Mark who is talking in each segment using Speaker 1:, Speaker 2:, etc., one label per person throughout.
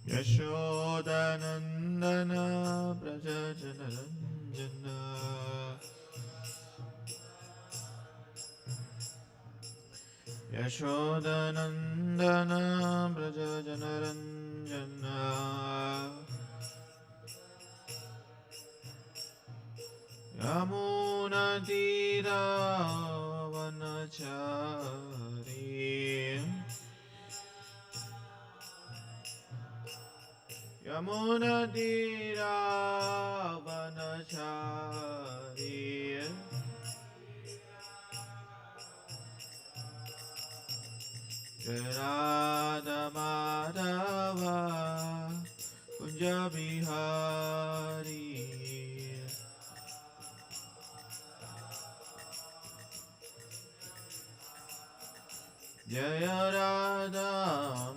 Speaker 1: Yashodanandana Brajajanaranjana Yashodanandana Brajajanaranjana Yamunatira Vanachari Yamunatira Vanachari Radha Madhava Kunja Bihari Jaya Radha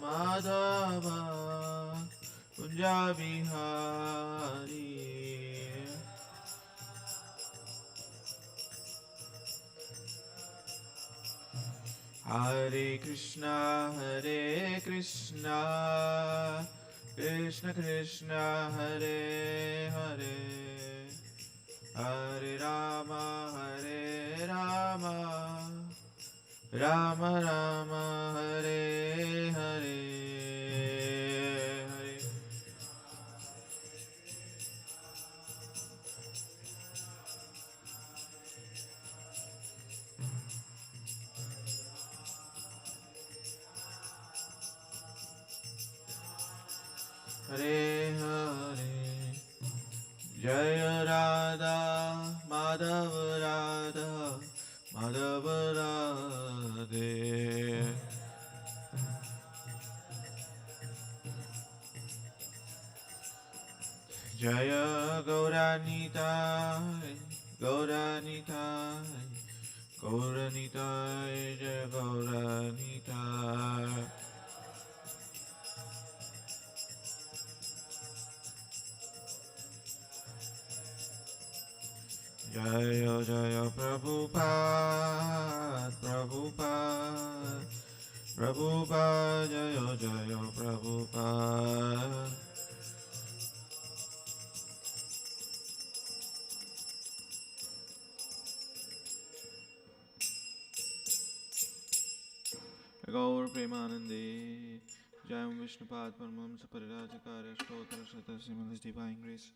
Speaker 1: Madhava Kunja Bihari Hare Krishna Krishna Krishna Hare Hare Hare Rama Rama Rama Hare Hare Hare Hare Jaya Radha Madhava Radha Madhava Radhe Jaya Gauranitai Gauranitai Gauranitai Jaya Gauranitai Jaya Jaya Prabhupada Prabhupada Prabhupada Jaya Jaya Prabhupada Gaur Premanande Jayam Vishnupad Paramamsa Parirajakarya Shtotra Shata Srimad Divine Grace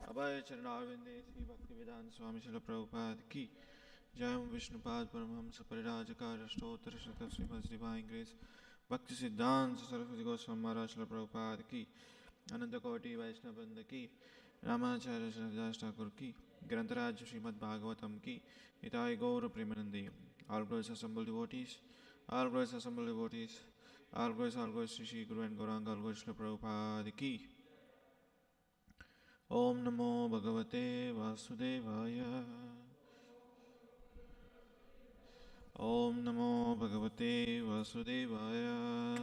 Speaker 1: Abhay Charanarvinde Sri Bhaktivedanta Swami Srila Prabhupada Ki Jayam Vishnupad Paramhamsa Parirajakarya Shtotra Shata Srimad Divine Grace Bhakti Siddhanta Saraswati Goswami Maharaj Srila Prabhupada Ki Ananta Koti Vaishnavanda Ki Ramacharya Srila Thakur Ki Grantaraj Srimad Bhagavatam Ki Itai Gaur Premanande All glories assembled devotees All glories assembled devotees All glories Shri Shri Guru and Gauranga All glories Srila Prabhupada Ki Om Namo Bhagavate Vasudevaya Om Namo Bhagavate Vasudevaya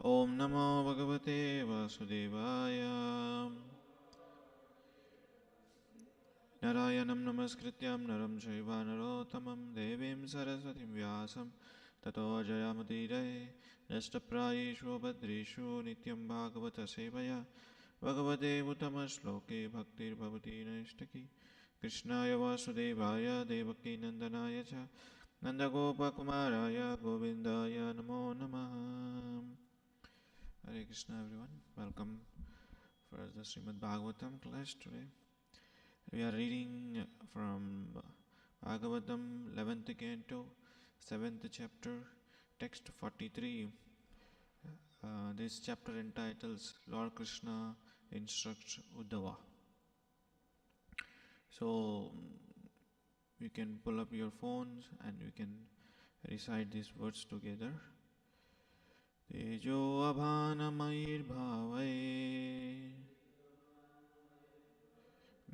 Speaker 1: Om Namo Bhagavate Vasudevaya Narayanam Namaskrityam Naram Chaiva Narottamam Devim Saraswatim Vyasam Tato Jayamudiraya Nashtaprayeshu Bhadreshu Nityam Bhagavata Sevaya Bhagavate Uttama Shloke Bhaktir Bhavati Naishtaki Krishnaya Vasudevaya Devaki Nandanaya Cha Nandagopa Kumaraya Govindaya Namo Namaha Hare Krishna everyone. Welcome for the Srimad Bhagavatam class today. We are reading from Bhagavatam 11th canto, 7th chapter, text 43. This chapter entitles Lord Krishna Instructs Uddhava. So you can pull up your phones and you can recite these words together. Tejo abhanamayir bhavai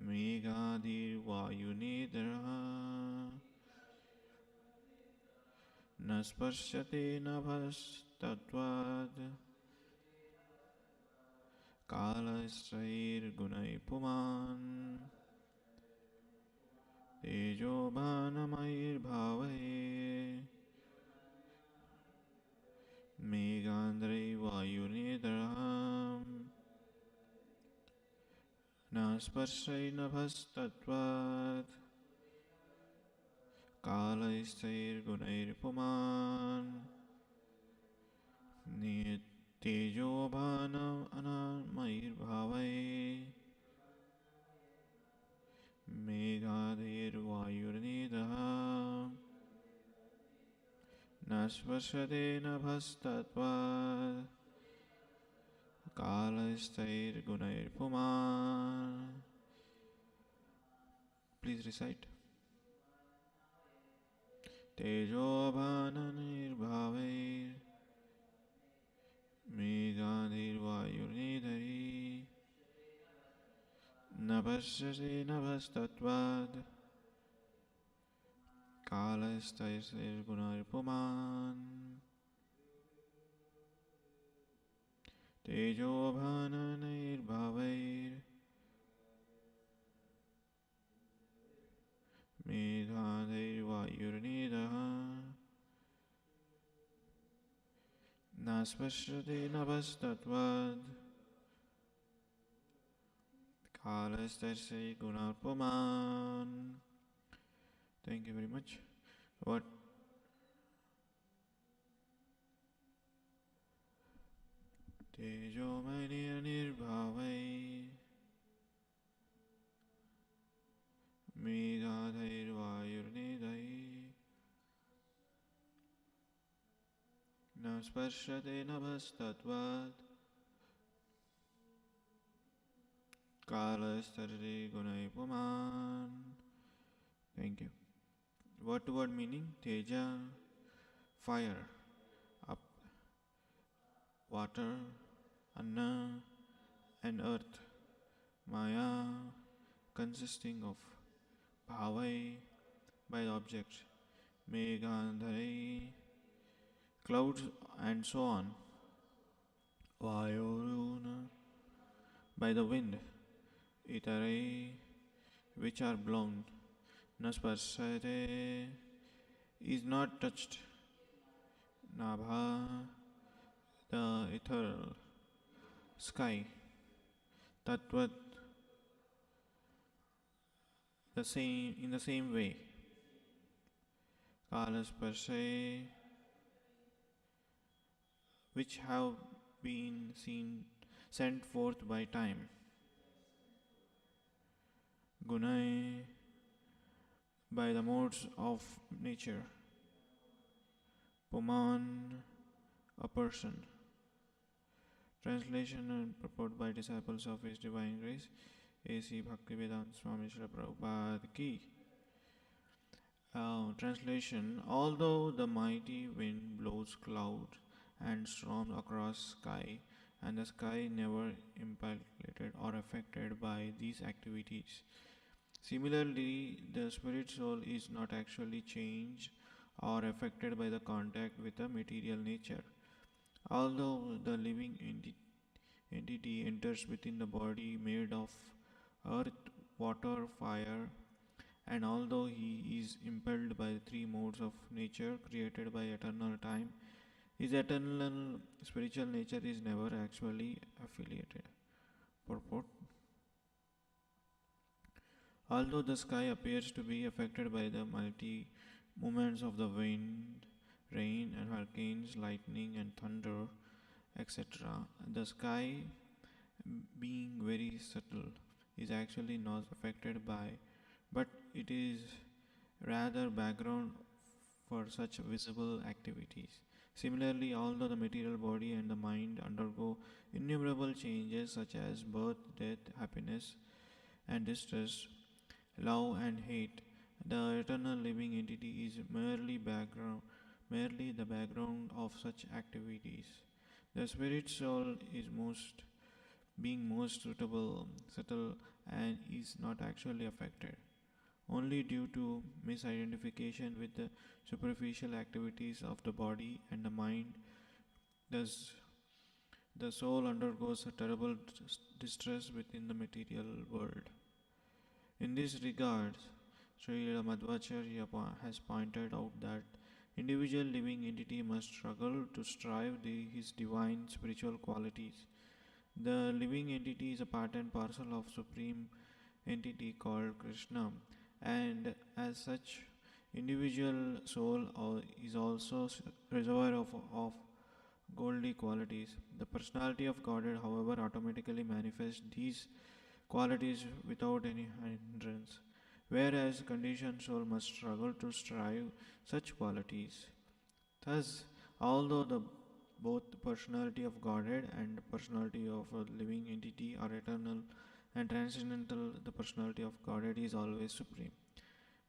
Speaker 1: Megadir vayunidra Nasparshate nabhas tatvad Kalasrair gunai puman Tejo bhanamayir bhavai Megandrai Nasparshainabhastatvat Kalaistairgunairpuman Nitejobhanam anamayirbhavai Meghadirvayurnidaha Nasparsate nabhastatvat Kalaistairgunairpuman. Please recite. Tejobhananirbhavair Meghadirvayurnidhari Nabhasyase nabhastatvad Kalaistairgunairpuman. Tejobhananirbhavair Meghadirvayurnidaha Naspashyate nabhastatvad Kalaistairgunairpuman. Thank you very much. What? Tejomanirnirbhavai Meghadirvayurnidhai Nasparshyate nabhastatvat Kalaistairgunairpuman. Thank you. Word to word meaning: Teja, fire, up, water, Anna, and earth, Maya, consisting of, Bhavai, by the object, Meghandharai, clouds, and so on, Vayuruna, by the wind, Itarai, which are blown, Nasparsate, is not touched, Nabha, the ethereal, sky, Tattvat, in the same way, Kalasparshe, which have been sent forth by time, Gunai, by the modes of nature, Puman, a person. Translation and purport by disciples of His Divine Grace, A.C. Bhaktivedanta Swami Srila Prabhupada Ki. Translation: although the mighty wind blows clouds and storms across sky, and the sky never impacted or affected by these activities, similarly, the spirit soul is not actually changed or affected by the contact with the material nature. Although the living entity enters within the body made of earth, water, fire, and although he is impelled by the three modes of nature created by eternal time, his eternal spiritual nature is never actually affiliated. Purport: although the sky appears to be affected by the mighty movements of the wind, rain and hurricanes, lightning and thunder, etc., the sky, being very subtle, is actually not affected by, but it is rather background for such visible activities. Similarly, although the material body and the mind undergo innumerable changes such as birth, death, happiness and distress, love and hate, the eternal living entity is merely the background of such activities. The spirit soul is most subtle, and is not actually affected. Only due to misidentification with the superficial activities of the body and the mind does the soul undergoes a terrible distress within the material world. In this regard, Srila Madhvacharya has pointed out that individual living entity must struggle to strive his divine spiritual qualities. The living entity is a part and parcel of Supreme entity called Krishna, and as such, individual soul is also reservoir of godly qualities. The personality of Godhead, however, automatically manifests these qualities without any hindrance, whereas conditioned soul must struggle to strive such qualities. Thus, although both the personality of Godhead and personality of a living entity are eternal and transcendental, the personality of Godhead is always supreme.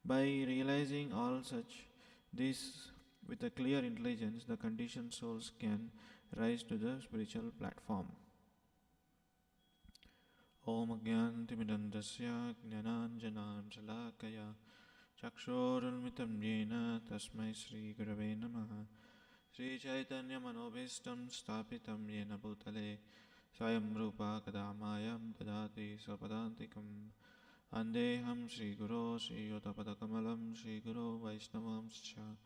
Speaker 1: By realizing all such this with a clear intelligence, the conditioned souls can rise to the spiritual platform. Om Agyantimidandasya Jnananjanam Salakaya Chakshorulmitam Yena Tasmai Sri Gurave Namaha Sri Chaitanya Manobhistam Stapitam Yena Bhutale Swayam Rupa Kadamayam Dadati Swapadantikam Andeham Sri Guru Sri Yotapadakamalam Sri Guru Vaishnavamscha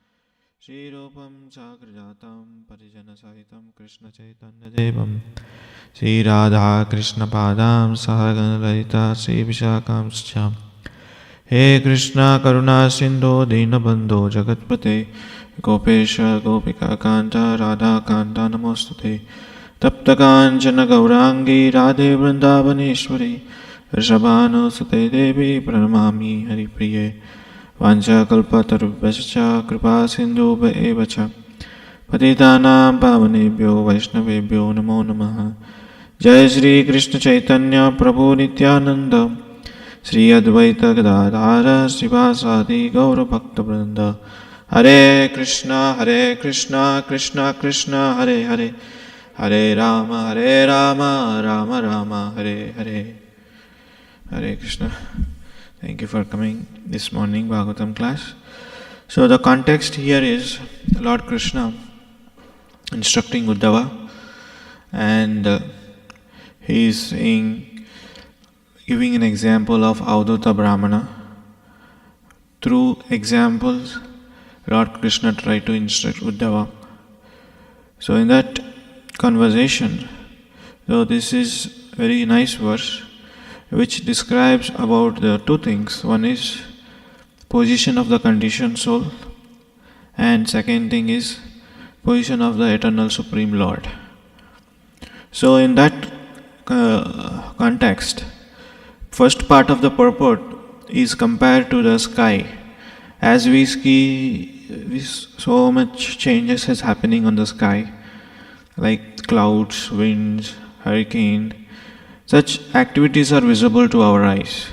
Speaker 1: Sri Rupam Chakrajatam Parijana Sahitam Krishna Chaitanya Devam Sri Radha Krishna Padam Sahagana Lalita Sri Vishakam He Krishna Karuna Sindhu Dinabandho Jagatpate Gopesha Gopika Kanta Radha Kanta Namostute Tapta Kanchana Gaurangi Radhe Vrindavaneshwari Rishabhanu Sute Devi Pranamami Haripriye Vancha Kalpatarubhascha Kripa Sindhu Evacha Patitanam Pavanebhyo Vaishnavebhyo Namo Namaha Jai Shri Krishna Chaitanya Prabhu Nityananda Shri Advaita Gadadhara Srivasadi Gaura Bhakta Vrinda Hare Krishna Krishna Krishna Hare Hare Hare Rama Rama Rama Hare Hare Hare Krishna. Thank you for coming this morning Bhagavatam class. So the context here is Lord Krishna instructing Uddhava, and he is giving an example of Avadhuta Brahmana. Through examples, Lord Krishna tried to instruct Uddhava. So in that conversation, so this is very nice verse which describes about the two things. One is position of the conditioned soul, and second thing is position of the eternal Supreme Lord. So in that context, first part of the purport is compared to the sky. As we see, so much changes is happening on the sky, like clouds, winds, hurricane. Such activities are visible to our eyes,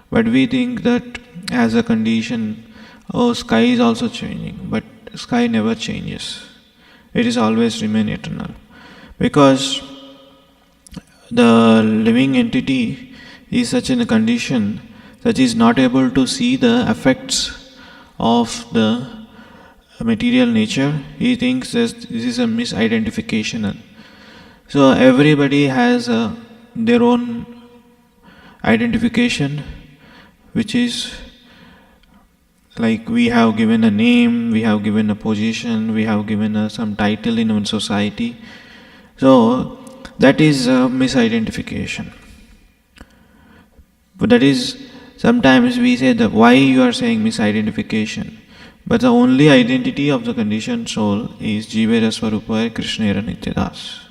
Speaker 1: but we think that as a condition, sky is also changing, but sky never changes. It is always remain eternal, because the living entity is such in a condition that is not able to see the effects of the material nature. He thinks that this is a misidentification. So everybody has their own identification, which is like we have given a name, we have given a position, we have given some title in our society. So that is a misidentification. But that is, sometimes we say that why you are saying misidentification. But the only identity of the conditioned soul is Jivera Swarupa Krishnera Nityadas.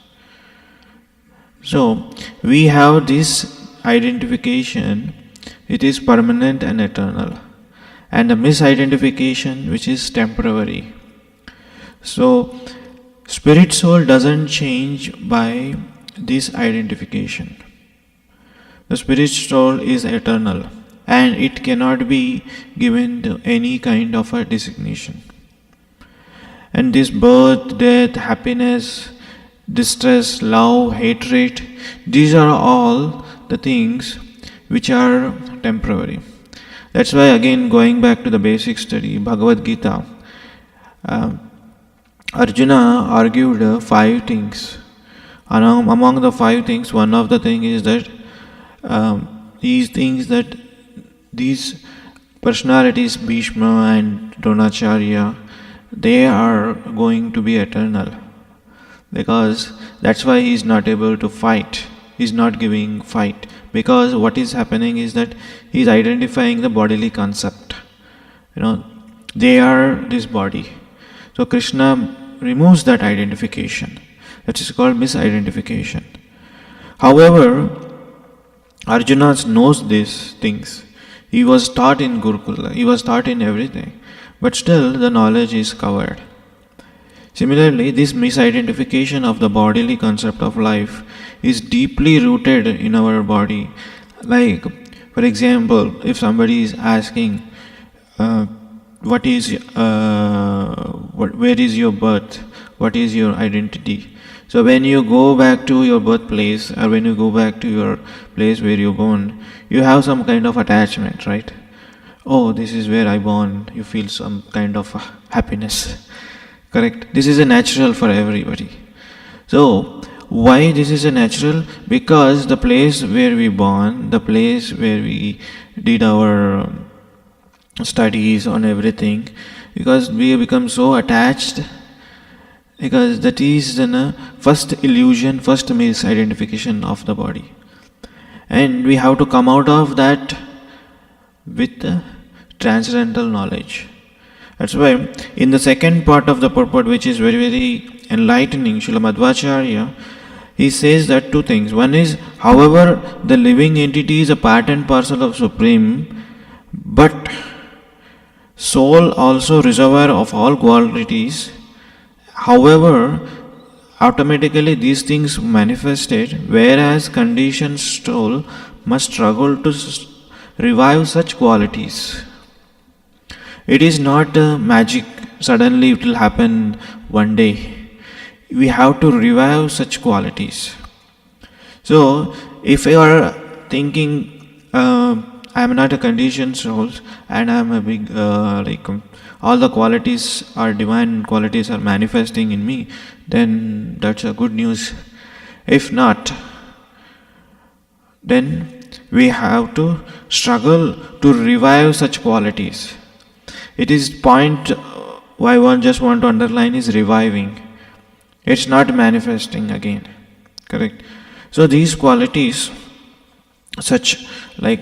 Speaker 1: So we have this identification, it is permanent and eternal, and the misidentification which is temporary. So spirit soul doesn't change by this identification. The spirit soul is eternal, and it cannot be given to any kind of a designation. And this birth, death, happiness, distress, love, hatred, these are all the things which are temporary. That's why, again, going back to the basic study, Bhagavad Gita, Arjuna argued 5 things. Among the 5 things, one of the things is that these personalities, Bhishma and Dronacharya, they are going to be eternal, because that's why he is not able to fight He's not giving fight, because what is happening is that he's identifying the bodily concept. They are this body. So Krishna removes that identification. That is called misidentification. However, Arjuna knows these things. He was taught in Gurukula, he was taught in everything, but still the knowledge is covered. Similarly, this misidentification of the bodily concept of life is deeply rooted in our body. Like, for example, if somebody is asking, where is your birth? What is your identity? So when you go back to your birthplace, or when you go back to your place where you're born, you have some kind of attachment, right? Oh, this is where I born. You feel some kind of happiness. Correct? This is a natural for everybody. So, why this is a natural? Because the place where we born, the place where we did our studies on everything, because we become so attached, because that is the first illusion, first misidentification of the body. And we have to come out of that with transcendental knowledge. That's why in the second part of the purport, which is very, very enlightening, Srila Madhvacharya, he says that two things. One is, however, the living entity is a part and parcel of Supreme, but soul also reservoir of all qualities. However, automatically these things manifested, whereas conditioned soul must struggle to revive such qualities. It is not magic, suddenly it will happen one day. We have to revive such qualities. So, if you are thinking, I am not a conditioned soul and I am a big, all the qualities are divine qualities are manifesting in me, then that's a good news. If not, then we have to struggle to revive such qualities. It is point why one just want to underline is reviving. It's not manifesting again. Correct? So these qualities, such like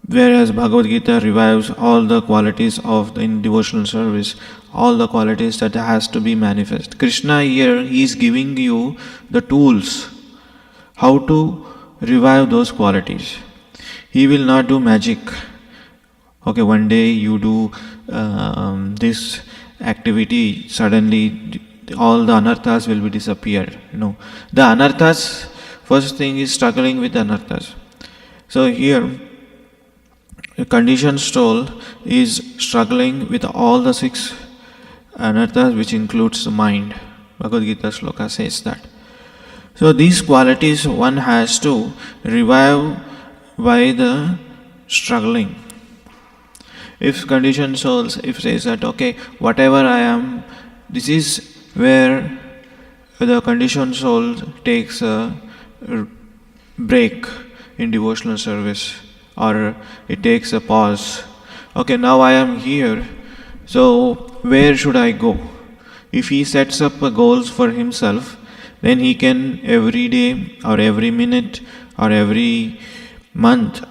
Speaker 1: whereas Bhagavad Gita revives all the qualities of in devotional service, all the qualities that has to be manifest. Krishna here, he is giving you the tools how to revive those qualities. He will not do magic. Okay, one day you do this activity, suddenly all the anarthas will be disappeared. No, the anarthas, first thing is struggling with anarthas. So here, a conditioned soul is struggling with all the 6 anarthas, which includes the mind. Bhagavad Gita sloka says that. So these qualities one has to revive by the struggling. If conditioned souls, if says that, okay, whatever I am, this is where the conditioned soul takes a break in devotional service, or it takes a pause. Okay, now I am here, so where should I go? If he sets up goals for himself, then he can every day or every minute or every month,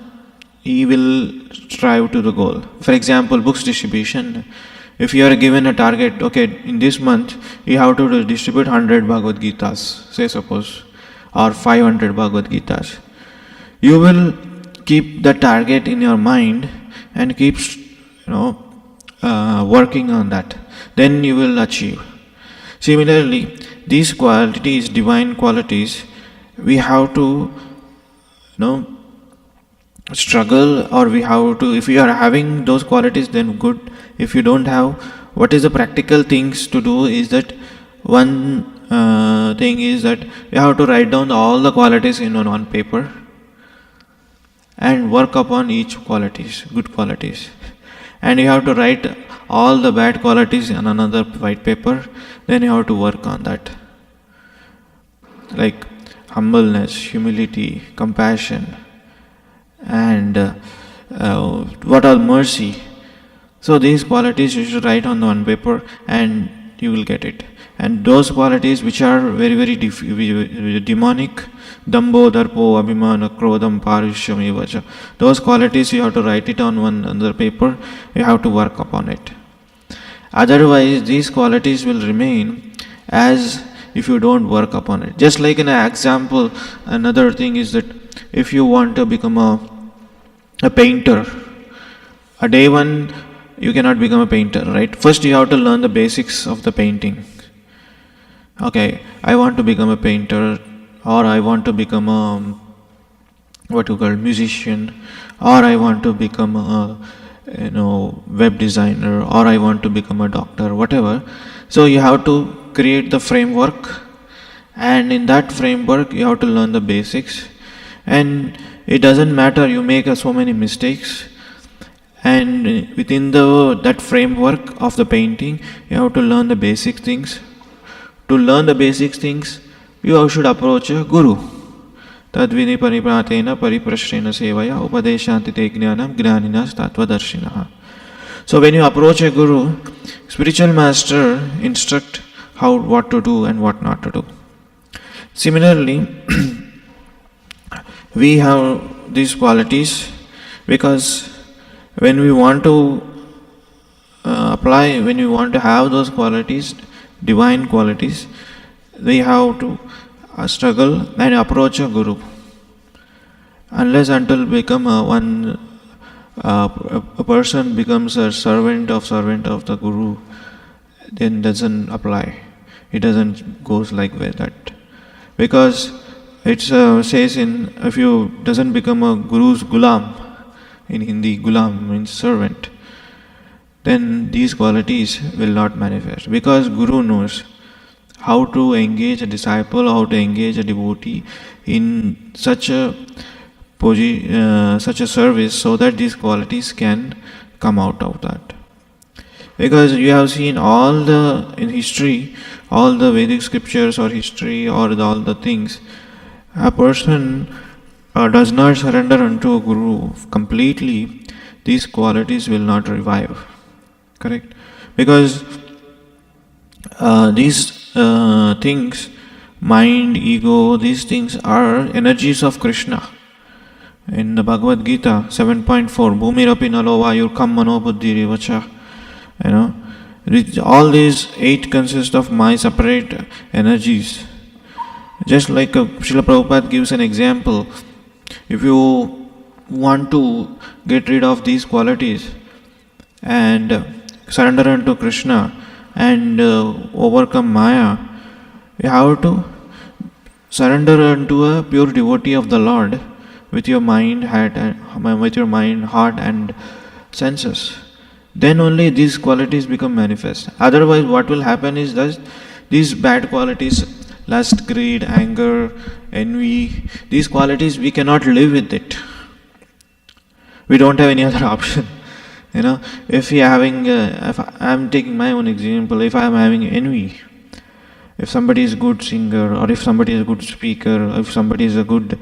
Speaker 1: he will strive to the goal. For example, books distribution. If you are given a target, okay, in this month you have to distribute 100 Bhagavad Gitas, say suppose, or 500 Bhagavad Gitas. You will keep the target in your mind and keep, working on that. Then you will achieve. Similarly, these qualities, divine qualities, we have to, struggle, or we have to, if you are having those qualities, then good. If you don't have, what is the practical things to do is that one thing is that you have to write down all the qualities in one paper and work upon each qualities, good qualities. And you have to write all the bad qualities in another white paper, then you have to work on that. Like humbleness, humility, compassion, and what are mercy. So these qualities you should write on one paper and you will get it. And those qualities which are very, very demonic, dambo, darpo, abhimana, krodham, parishyam, evacha, those qualities you have to write it on one another paper, you have to work upon it. Otherwise, these qualities will remain as if you don't work upon it. Just like in an example, another thing is that if you want to become a painter, a day one, you cannot become a painter, right? First you have to learn the basics of the painting. Okay, I want to become a painter, or I want to become a musician, or I want to become a web designer, or I want to become a doctor, whatever. So you have to create the framework, and in that framework you have to learn the basics. And it doesn't matter, you make so many mistakes, and within that framework of the painting, you have to learn the basic things. To learn the basic things, you should approach a guru. Tadvini paripratena pariprashrena sevaya upadeshantite jnanam gnaninas tattvadarshinaha. So when you approach a guru, spiritual master instruct what to do and what not to do. Similarly, we have these qualities because when we want to when we want to have those qualities, divine qualities, we have to struggle and approach a guru. Unless until become a person becomes a servant of the guru, then doesn't apply. It doesn't goes like that. Because it says if you doesn't become a guru's gulam, in Hindi gulam means servant, then these qualities will not manifest. Because Guru knows how to engage a disciple, how to engage a devotee in such a service, so that these qualities can come out of that. Because you have seen in history, all the Vedic scriptures or history or all the things, a person does not surrender unto a guru completely, these qualities will not revive. Correct? Because these things, mind, ego, these things are energies of Krishna. In the Bhagavad Gita 7.4, Bhumirapi nalo vayur kam mano buddhi rivacha. All these 8 consist of my separate energies. Just like Srila Prabhupada gives an example, if you want to get rid of these qualities and surrender unto Krishna and overcome Maya, you have to surrender unto a pure devotee of the Lord with your mind, heart, and senses. Then only these qualities become manifest. Otherwise, what will happen is that these bad qualities, lust, greed, anger, envy, these qualities, we cannot live with it. We don't have any other option. If I'm taking my own example, if I am having envy, if somebody is a good singer, or if somebody is a good speaker, or if somebody is a good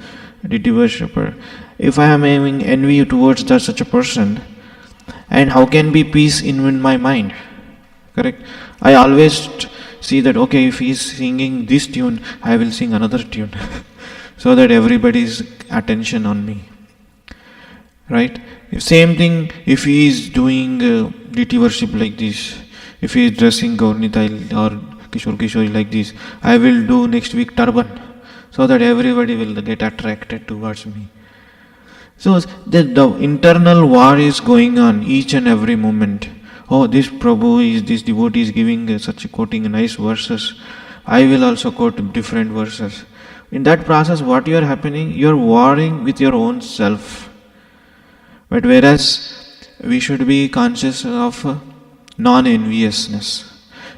Speaker 1: deity worshipper, if I am having envy towards such a person, and how can be peace in my mind? Correct? I always see that, okay, if he is singing this tune, I will sing another tune, so that everybody's attention on me. Right? Same thing if he is doing deity worship like this, if he is dressing Gaurnitai or Kishore like this, I will do next week turban, so that everybody will get attracted towards me. So the internal war is going on each and every moment. Oh, this devotee is giving quoting nice verses, I will also quote different verses. In that process, what you are happening? You are warring with your own self. But whereas we should be conscious of non-enviousness.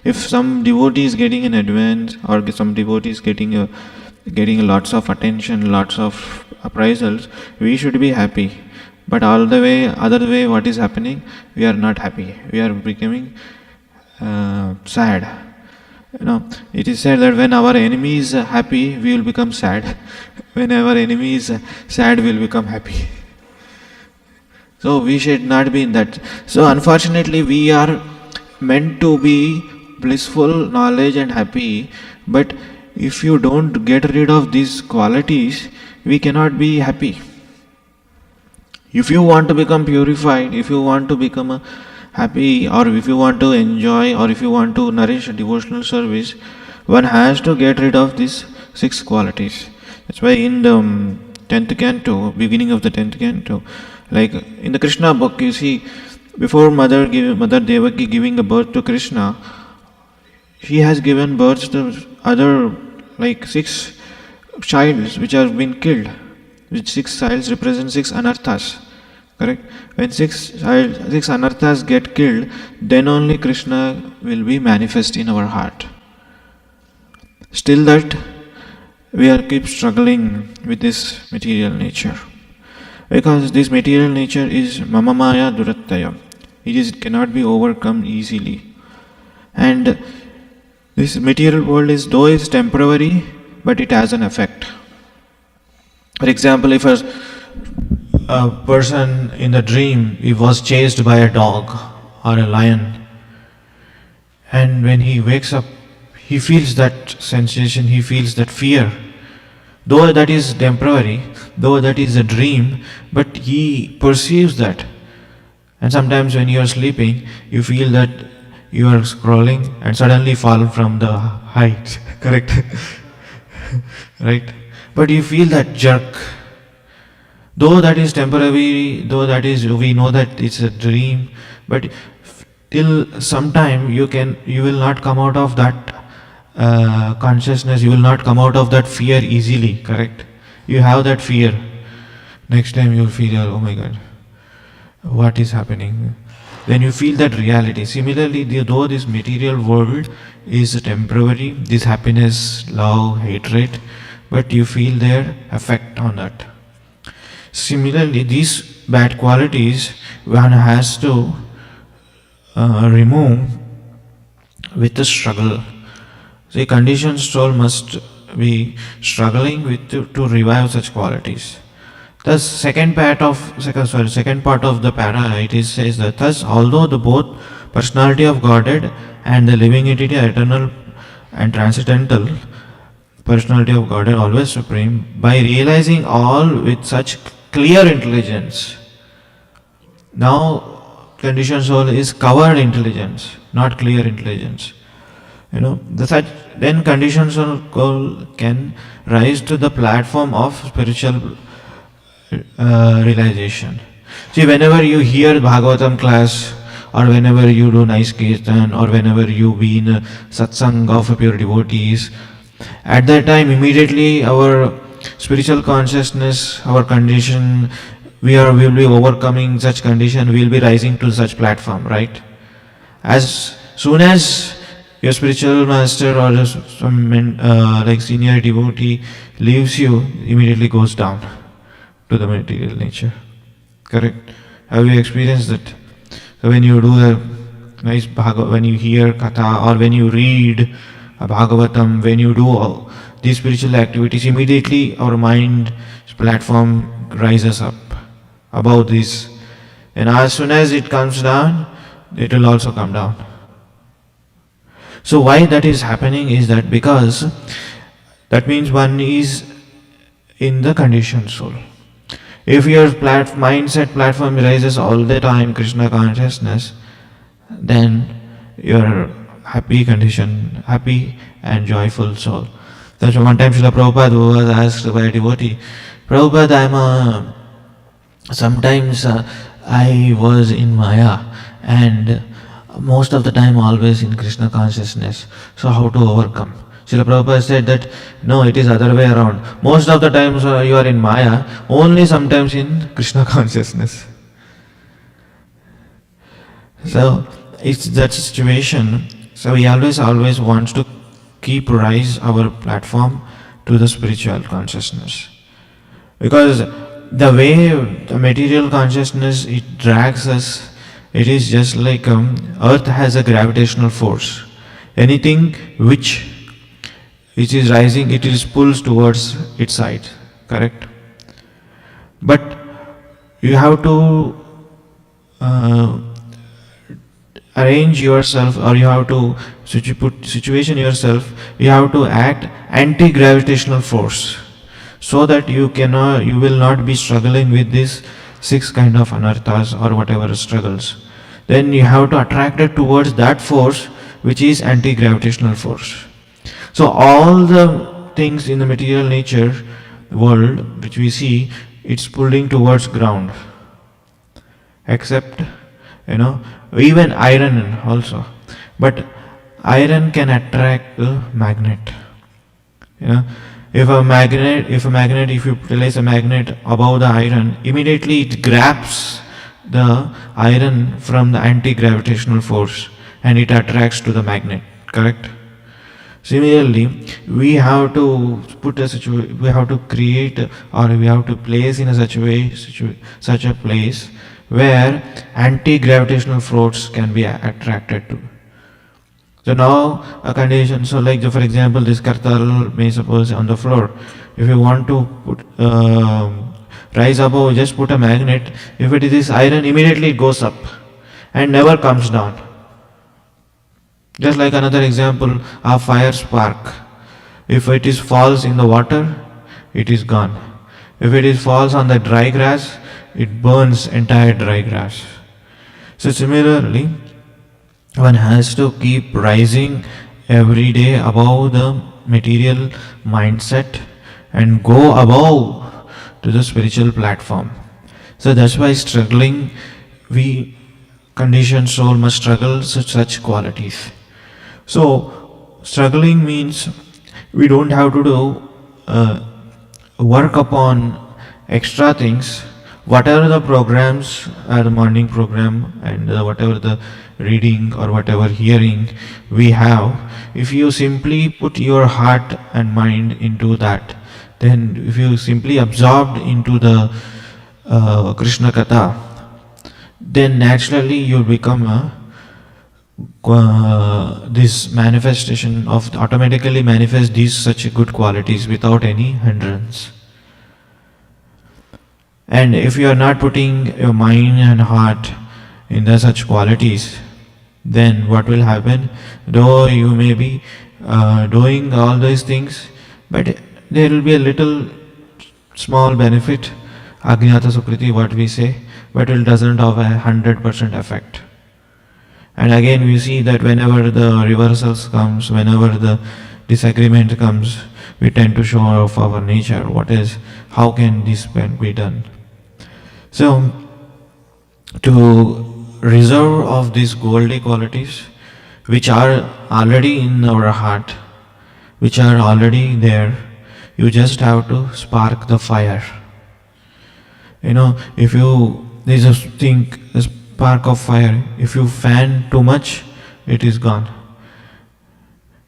Speaker 1: If some devotee is getting an advance, or some devotee is getting lots of attention, lots of appraisals, we should be happy. But other way, what is happening? We are not happy. We are becoming sad. It is said that when our enemy is happy, we will become sad. When our enemy is sad, we will become happy. So we should not be in that. So unfortunately, we are meant to be blissful knowledge and happy, but if you don't get rid of these qualities, we cannot be happy. If you want to become purified, if you want to become happy, or if you want to enjoy, or if you want to nourish a devotional service, one has to get rid of these 6 qualities. That's why in the 10th canto, beginning of the 10th canto, like in the Krishna book, you see, before Mother Devaki giving a birth to Krishna, she has given birth to other like 6 childs which have been killed, which 6 childs represent 6 anarthas. Correct? When 6 anarthas get killed, then only Krishna will be manifest in our heart. Still that we are keep struggling with this material nature. Because this material nature is mama maya durattaya. It cannot be overcome easily. And this material world is, though is temporary, but it has an effect. For example, if a person in the dream, he was chased by a dog or a lion, and when he wakes up, he feels that sensation, he feels that fear. Though that is temporary, though that is a dream, but he perceives that. And sometimes when you are sleeping, you feel that you are scrolling and suddenly fall from the height. Correct? Right? But you feel that jerk. Though that is temporary, though that is, we know that it's a dream, but till some time you will not come out of that consciousness, you will not come out of that fear easily. Correct? You have that fear. Next time you will feel, oh my God, what is happening? Then you feel that reality. Similarly, though this material world is temporary, this happiness, love, hatred, but you feel their effect on that. Similarly, these bad qualities one has to remove with the struggle. The conditioned soul must be struggling with to revive such qualities. The second part of the para, it says that thus, although the both personality of Godhead and the living entity are eternal and transcendental, personality of Godhead always supreme, by realizing all with such clear intelligence. Now, conditioned soul is covered intelligence, not clear intelligence. Then conditioned soul can rise to the platform of spiritual realization. See, whenever you hear Bhagavatam class, or whenever you do nice kirtan, or whenever you be in a satsang of pure devotees, at that time immediately our spiritual consciousness, our condition, we will be overcoming such condition, we will be rising to such platform, right? As soon as your spiritual master or some like senior devotee leaves you, immediately goes down to the material nature. Correct? Have you experienced that? So when you do a nice when you hear katha, or when you read a Bhagavatam, when you do all these spiritual activities, immediately our mind's platform rises up above this. And as soon as it comes down, it will also come down. So why that is happening is that because that means one is in the conditioned soul. If your mindset platform rises all the time Krishna consciousness, then you're happy and joyful soul. That's one time Srila Prabhupada was asked by a devotee, Prabhupada, sometimes I was in Maya and most of the time always in Krishna consciousness. So how to overcome? Srila Prabhupada said that, no, it is other way around. Most of the times you are in Maya, only sometimes in Krishna consciousness. So it's that situation. So we always wants to keep rise our platform to the spiritual consciousness. Because the way the material consciousness, it drags us, it is just like earth has a gravitational force. Anything which is rising, it is pulls towards its side. Correct? But you have to arrange yourself, or you have to situation yourself, you have to act anti-gravitational force, so that you will not be struggling with these 6 kind of anarthas or whatever struggles. Then you have to attract it towards that force which is anti-gravitational force. So all the things in the material nature world which we see, it's pulling towards ground, except even iron also. But iron can attract the magnet. If you place a magnet above the iron, immediately it grabs the iron from the anti-gravitational force and it attracts to the magnet, correct? Similarly, we have to we have to create, or we have to place in a such a place where anti-gravitational force can be attracted to. So now a condition, so like for example, this kartal may suppose on the floor. If you want to rise above, just put a magnet. If it is iron, immediately it goes up and never comes down. Just like another example, a fire spark. If it falls in the water, it is gone. If it falls on the dry grass, it burns entire dry grass. So similarly, one has to keep rising every day above the material mindset and go above to the spiritual platform. So that's why struggling, we conditioned soul must struggle such qualities. So struggling means we don't have to do work upon extra things. Whatever the programs, the morning program and whatever the reading or whatever hearing we have, if you simply put your heart and mind into that, then if you simply absorbed into the Krishna Katha, then naturally you'll become this manifestation of automatically manifest these such good qualities without any hindrance. And if you are not putting your mind and heart in the such qualities, then what will happen? Though you may be doing all these things, but there will be a little small benefit, Ajnata Sukriti, what we say, but it doesn't have 100% effect. And again we see that whenever the reversals comes, whenever the disagreement comes, we tend to show off our nature. How can this be done? So, to reserve of these goldy qualities, which are already in our heart, which are already there, you just have to spark the fire. If you, there's a thing, a spark of fire, if you fan too much, it is gone.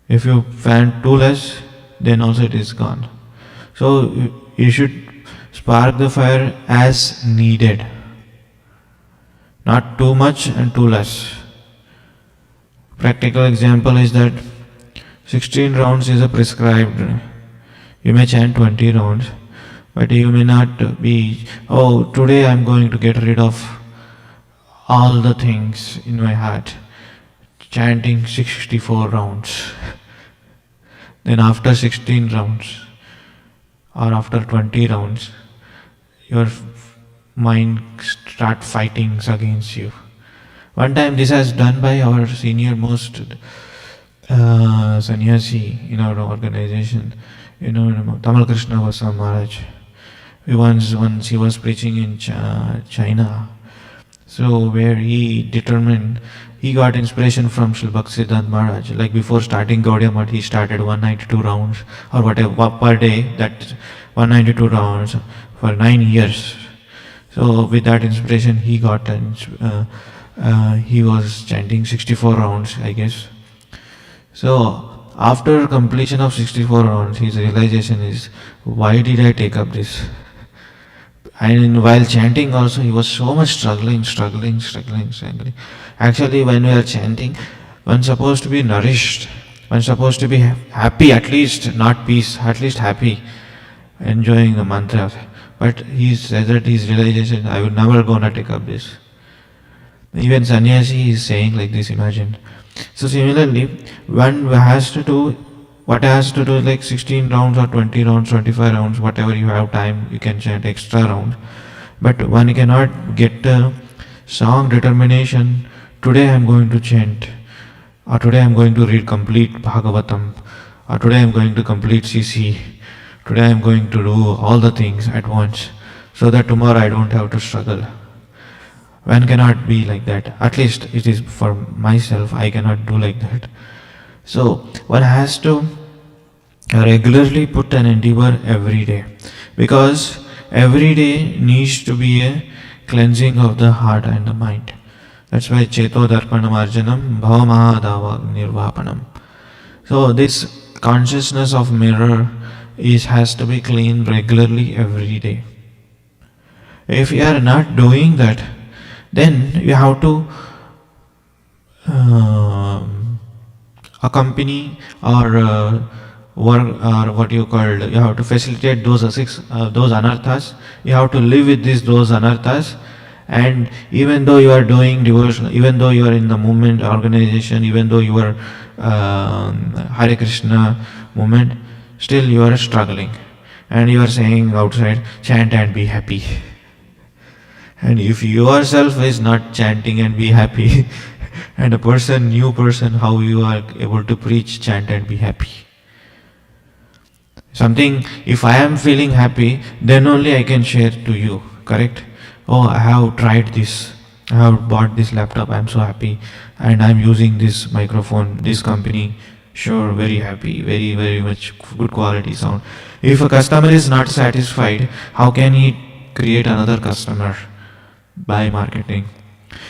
Speaker 1: If you fan too less, then also it is gone. So you should spark the fire as needed, not too much and too less. Practical example is that 16 rounds is a prescribed. You may chant 20 rounds, but you may not be, today I am going to get rid of all the things in my heart, chanting 64 rounds. Then after 16 rounds or after 20 rounds, your mind start fighting against you. One time this has done by our senior most sannyasi in our organization, Tamal Krishna Goswami Maharaj. Once he was preaching in China, so where he determined, he got inspiration from Srila Bhaktisiddhanta Maharaj. Like before starting Gaudiya Math, he started 192 rounds or whatever per day, that 192 rounds for 9 years. So with that inspiration, he got he was chanting 64 rounds, I guess. So after completion of 64 rounds, his realization is, why did I take up this? And while chanting also, he was so much struggling. Actually, when we are chanting, one's supposed to be nourished. One's supposed to be happy, at least, not peace, at least happy, enjoying the mantra. But he said that his realization, I will never gonna take up this. Even sannyasi is saying like this, imagine. So similarly, one has to do what has to do like 16 rounds or 20 rounds, 25 rounds, whatever you have time, you can chant extra rounds. But one cannot get a strong determination, today I am going to chant, or today I am going to read complete Bhagavatam, or today I am going to complete CC, today I am going to do all the things at once, so that tomorrow I don't have to struggle. One cannot be like that. At least it is for myself, I cannot do like that. So one has to regularly put an endeavor every day, because every day needs to be a cleansing of the heart and the mind. That's why Cheto Darpanam Arjanam Bhavamahadava Nirvapanam. So this consciousness of mirror has to be cleaned regularly every day. If you are not doing that, then you have to accompany or work, or what you called, you have to facilitate those those anarthas. You have to live with those anarthas. And even though you are doing devotion, even though you are in the movement organization, even though you are Hare Krishna movement, still you are struggling, and you are saying outside, chant and be happy. And if yourself is not chanting and be happy, and a new person, how you are able to preach, chant and be happy? Something, if I am feeling happy, then only I can share to you, correct? Oh, I have tried this, I have bought this laptop, I am so happy, and I am using this microphone, this company, sure, very happy, very, very much good quality sound. If a customer is not satisfied, how can he create another customer? By marketing.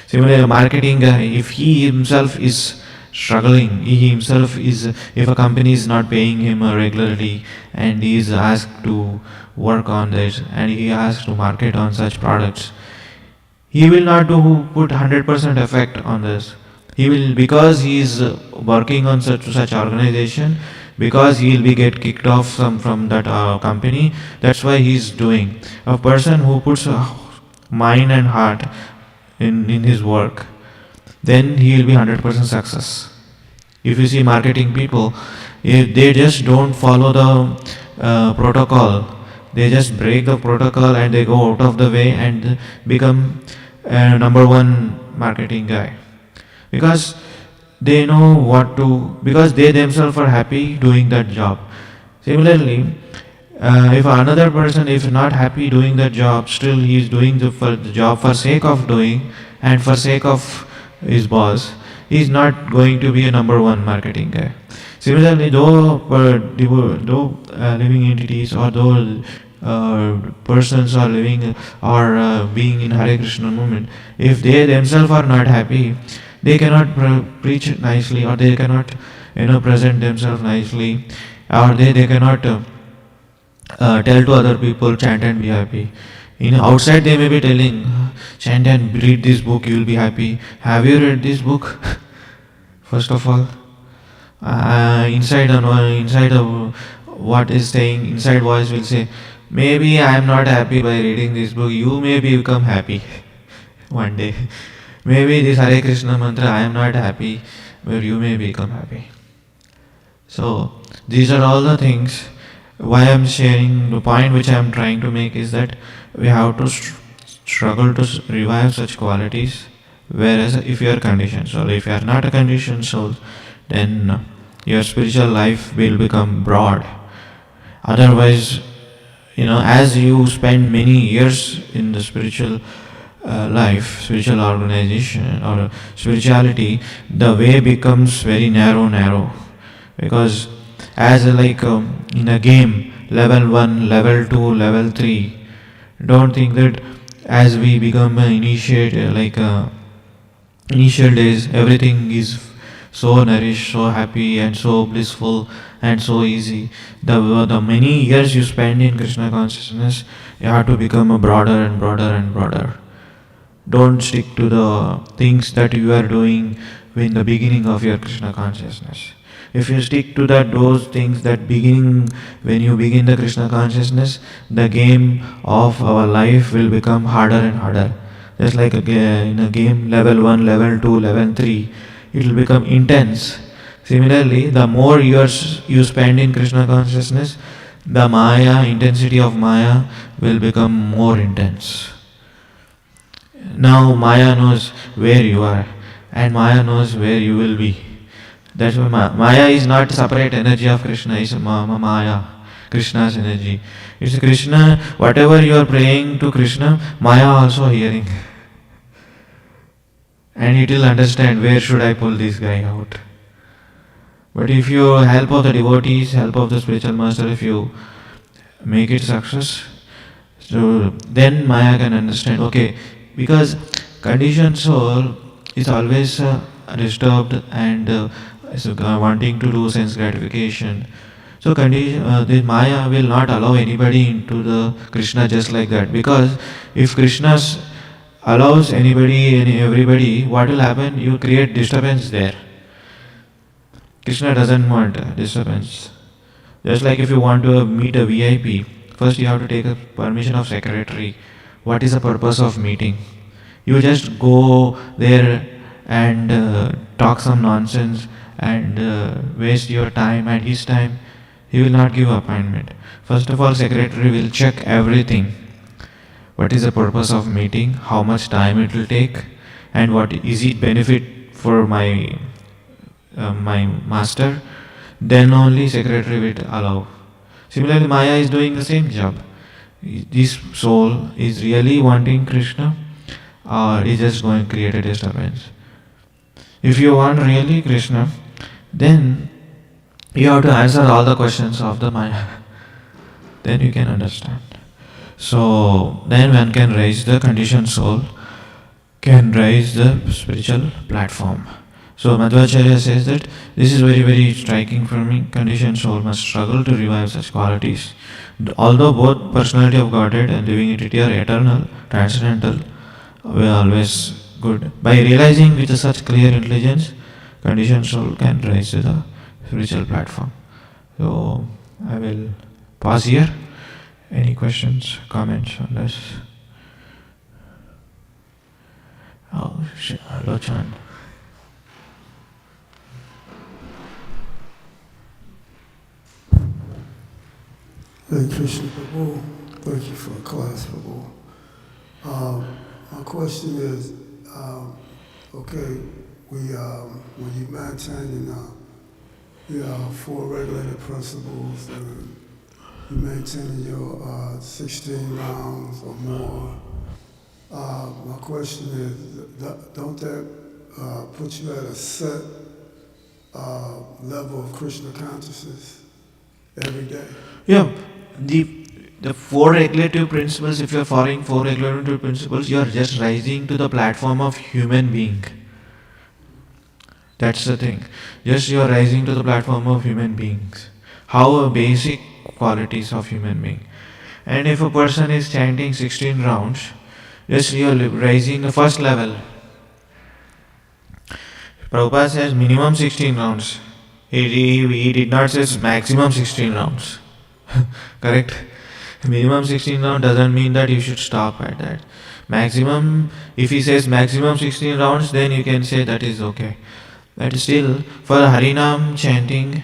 Speaker 1: Similarly, a marketing guy, if he himself is struggling, if a company is not paying him regularly, and he is asked to work on this, and he has to market on such products, he will not put 100% effect on this. He will, because he is working on such organization, because he will be get kicked off from that company. That's why he is doing. A person who puts mind and heart in his work, then he will be 100% success. If you see marketing people, if they just don't follow the protocol, they just break the protocol and they go out of the way and become number one marketing guy, because they know what to, because they themselves are happy doing that job. Similarly, if another person is not happy doing that job, still he is doing the job for sake of doing and for sake of his boss, he is not going to be a number one marketing guy. Similarly, though living entities, or though persons are living or being in Hare Krishna movement, if they themselves are not happy, they cannot preach nicely, or they cannot present themselves nicely, or they cannot tell to other people, chant and be happy. Outside they may be telling, chant and read this book, you will be happy. Have you read this book? First of all, inside of what is saying, inside voice will say, maybe I am not happy by reading this book, you may become happy one day. Maybe this Hare Krishna mantra, I am not happy, but you may become happy. So these are all the things. Why I am sharing, the point which I am trying to make is that we have to struggle to revive such qualities. Whereas if you are conditioned soul, if you are not a conditioned soul, then your spiritual life will become broad. Otherwise, as you spend many years in the spiritual life, spiritual organization or spirituality, the way becomes very narrow. Because as in a game, level 1, level 2, level 3, don't think that as we become initiate, initial days, everything is so nourished, so happy and so blissful and so easy. The many years you spend in Krishna consciousness, you have to become a broader and broader. Don't stick to the things that you are doing in the beginning of your Krishna consciousness. If you stick to those things that beginning, when you begin the Krishna consciousness, the game of our life will become harder and harder. Just like in a game, level 1, level 2, level 3, it will become intense. Similarly, the more years you spend in Krishna consciousness, the Maya, intensity of Maya will become more intense. Now Maya knows where you are and Maya knows where you will be. That's why Maya is not separate energy of Krishna, it's Maya, Krishna's energy. It's Krishna, whatever you are praying to Krishna, Maya also hearing. And it will understand where should I pull this guy out. But if you help of the devotees, help of the spiritual master, if you make it success, so then Maya can understand, okay, because conditioned soul is always disturbed and wanting to do sense gratification. So the Maya will not allow anybody into the Krishna just like that. Because if Krishna allows everybody, what will happen? You create disturbance there. Krishna doesn't want disturbance. Just like if you want to meet a VIP, first you have to take a permission of secretary. What is the purpose of meeting? You just go there and talk some nonsense and waste your time and his time. He will not give appointment. First of all, secretary will check everything. What is the purpose of meeting? How much time it will take? And what is it benefit for my master? Then only secretary will allow. Similarly, Maya is doing the same job. This soul is really wanting Krishna or is just going to create a disturbance. If you want really Krishna, then you have to answer all the questions of the Maya. Then you can understand. So then one can raise the conditioned soul, can raise the spiritual platform. So Madhvacharya says that this is very, very striking for me. Conditioned soul must struggle to revive such qualities. Although both personality of Godhead and living entity are eternal, transcendental, we are always good. By realizing with such clear intelligence, conditioned soul can rise to the spiritual platform. So I will pause here. Any questions, comments on this? Oh, Lochan.
Speaker 2: Hey Krishna Prabhu, thank you for the class, Prabhu. My question is, okay, when you maintain your four regulated principles and you maintain your 16 rounds or more, my question is, don't that put you at a set level of Krishna consciousness every day?
Speaker 1: Yeah, the four regulative principles, if you are following four regulative principles, you are just rising to the platform of human being. That's the thing. Just you are rising to the platform of human beings. How basic qualities of human being. And if a person is chanting 16 rounds, just you are rising the first level. Prabhupada says minimum 16 rounds. He did not say maximum 16 rounds. Correct? Minimum 16 rounds doesn't mean that you should stop at that. Maximum, if he says maximum 16 rounds, then you can say that is okay. But still, for Harinam chanting,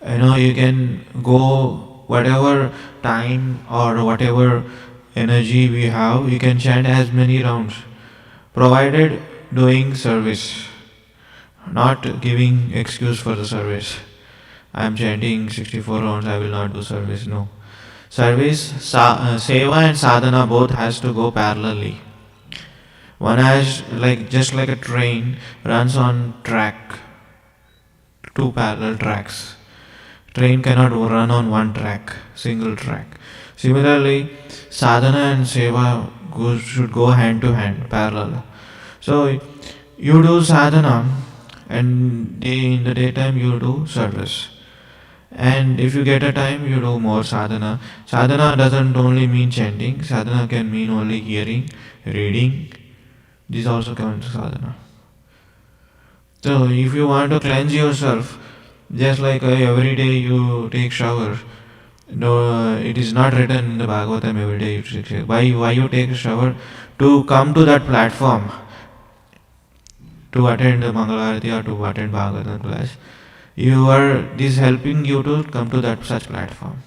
Speaker 1: you can go whatever time or whatever energy we have, you can chant as many rounds, provided doing service, not giving excuse for the service. I am chanting 64 rounds, I will not do service. No. Service, seva and sadhana both has to go parallelly. One has, just like a train runs on track, two parallel tracks. Train cannot run on one track, single track. Similarly, sadhana and seva should go hand to hand, parallel. So you do sadhana and in the daytime you do service. And if you get a time, you do more sadhana. Sadhana doesn't only mean chanting. Sadhana can mean only hearing, reading. This also counts sadhana. So if you want to cleanse yourself, just like every day you take shower, No, it is not written in the Bhagavatam every day. You should say, why you take a shower? To come to that platform, to attend the Mangalarati or to attend Bhagavatam class. This helping you to come to that such platform.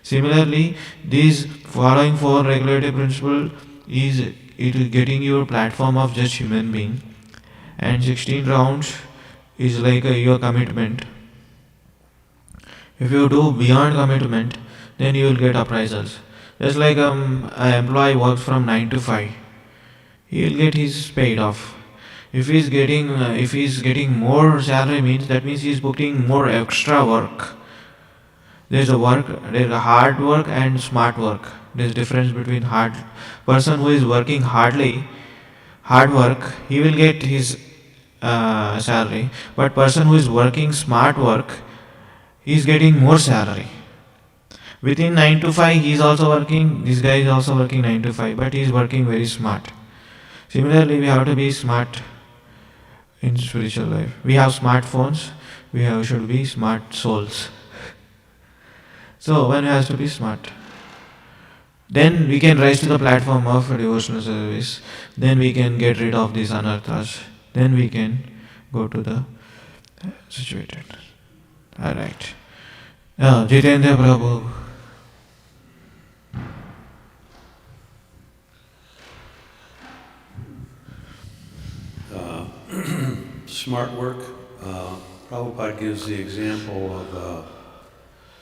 Speaker 1: Similarly, these following four regulative principle is it is getting your platform of just human being, and 16 rounds is like your commitment. If you do beyond commitment, then you will get appraisals. Just like an employee works from 9 to 5, he will get his paid off. If he's getting more salary, that means he's putting more extra work. There's a hard work and smart work. There's difference between hard person who is working hard work, he will get his salary. But person who is working smart work, he is getting more salary. Within 9 to 5, he is also working. This guy is also working 9 to 5, but he is working very smart. Similarly, we have to be smart in spiritual life. We have smartphones. Should be smart souls. So one has to be smart. Then we can rise to the platform of devotional service. Then we can get rid of these anarthas. Then we can go to the situated. Alright. Jitendra Prabhu.
Speaker 3: Smart work. Prabhupada gives the example of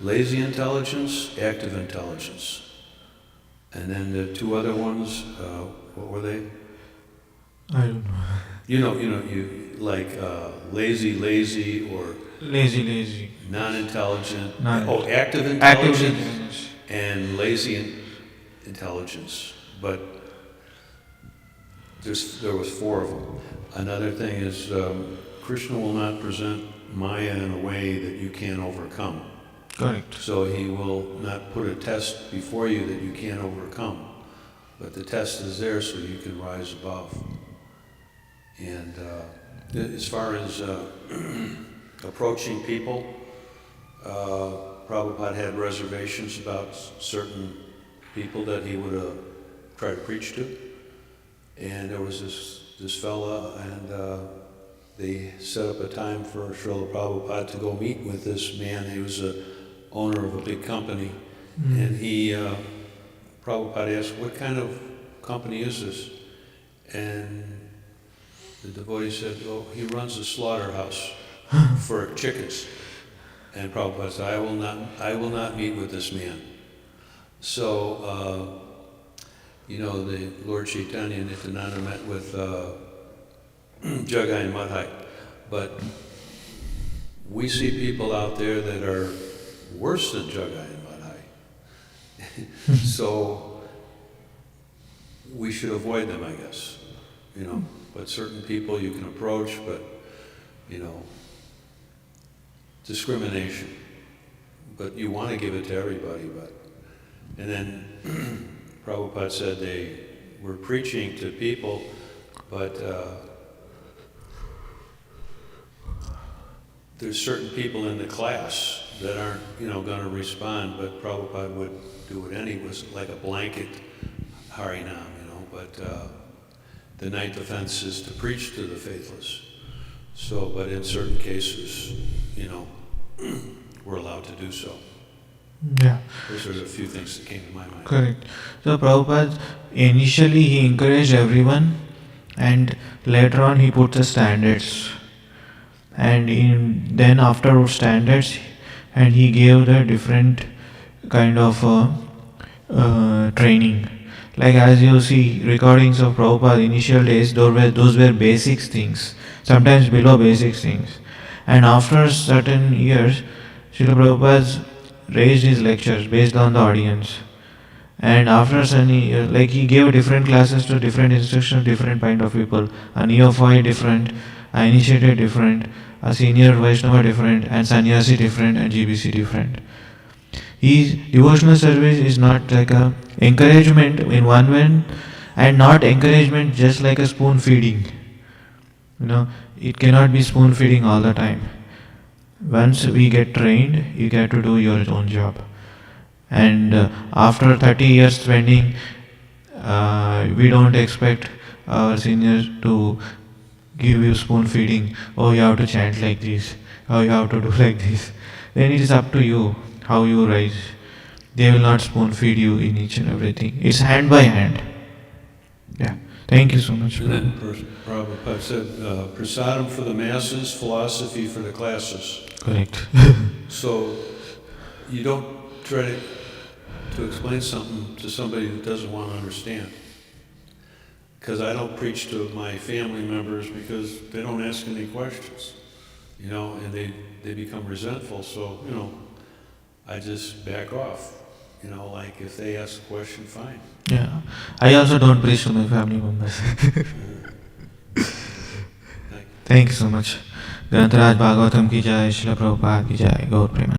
Speaker 3: lazy intelligence, active intelligence. And then the two other ones, what were they?
Speaker 1: I don't know.
Speaker 3: You like lazy, or
Speaker 1: Lazy.
Speaker 3: non-intelligent.
Speaker 1: Non-
Speaker 3: Active intelligence
Speaker 1: Active intelligence.
Speaker 3: and lazy intelligence. But there was four of them. Another thing is Krishna will not present Maya in a way that you can't overcome.
Speaker 1: Correct.
Speaker 3: So he will not put a test before you that you can't overcome. But the test is there so you can rise above. And as far as approaching people, Prabhupada had reservations about certain people that he would try to preach to. And there was this fella, and they set up a time for Srila Prabhupada to go meet with this man. He was a owner of a big company, and Prabhupada asked, "What kind of company is this?" And the devotee said, "Oh, he runs a slaughterhouse for chickens." And Prabhupada said, "I will not meet with this man." So, the Lord Chaitanya and Nityananda met with Jagai and Madhai, but we see people out there that are worse than Jagai and Madhai. So we should avoid them, I guess. But certain people you can approach, but discrimination. But you want to give it to everybody, and then Prabhupada said they were preaching to people, but there's certain people in the class that aren't, going to respond, but Prabhupada would do it anyway. It was like a blanket Harinam, but the ninth offense is to preach to the faithless. So, but in certain cases, we're allowed to do so.
Speaker 1: Yeah.
Speaker 3: Those are a few things that came to my mind.
Speaker 1: Correct. So Prabhupada, initially he encouraged everyone, and later on he put the standards. And then after standards, and he gave the different kind of training. Like as you see recordings of Prabhupada initial days, those were basic things, sometimes below basic things. And after certain years, Srila Prabhupada raised his lectures based on the audience. And after certain years, like he gave different classes to different instructions, different kind of people. A neophyte different, a initiated different, a senior Vaishnava different, and sannyasi different, and GBC different. His devotional service is not like a encouragement in one way, and not encouragement just like a spoon feeding. It cannot be spoon feeding all the time. Once we get trained, you get to do your own job. And after 30 years spending, we don't expect our seniors to give you spoon feeding. Oh, you have to chant like this. Oh, you have to do like this. Then it is up to you how you rise. They will not spoon feed you in each and everything. It's hand by hand. Yeah. Thank you so much.
Speaker 3: And then Prabhupada said, prasadam for the masses, philosophy for the classes.
Speaker 1: Correct.
Speaker 3: So you don't try to explain something to somebody that doesn't want to understand. Because I don't preach to my family members because they don't ask any questions, and they become resentful. So, I just back off. Like if they ask a question, fine.
Speaker 1: Yeah. I also don't preach to my family members. Thank you so much. Grantaraj Bhagavatam ki jai, Srila Prabhupada ki jai, Gaur Prema.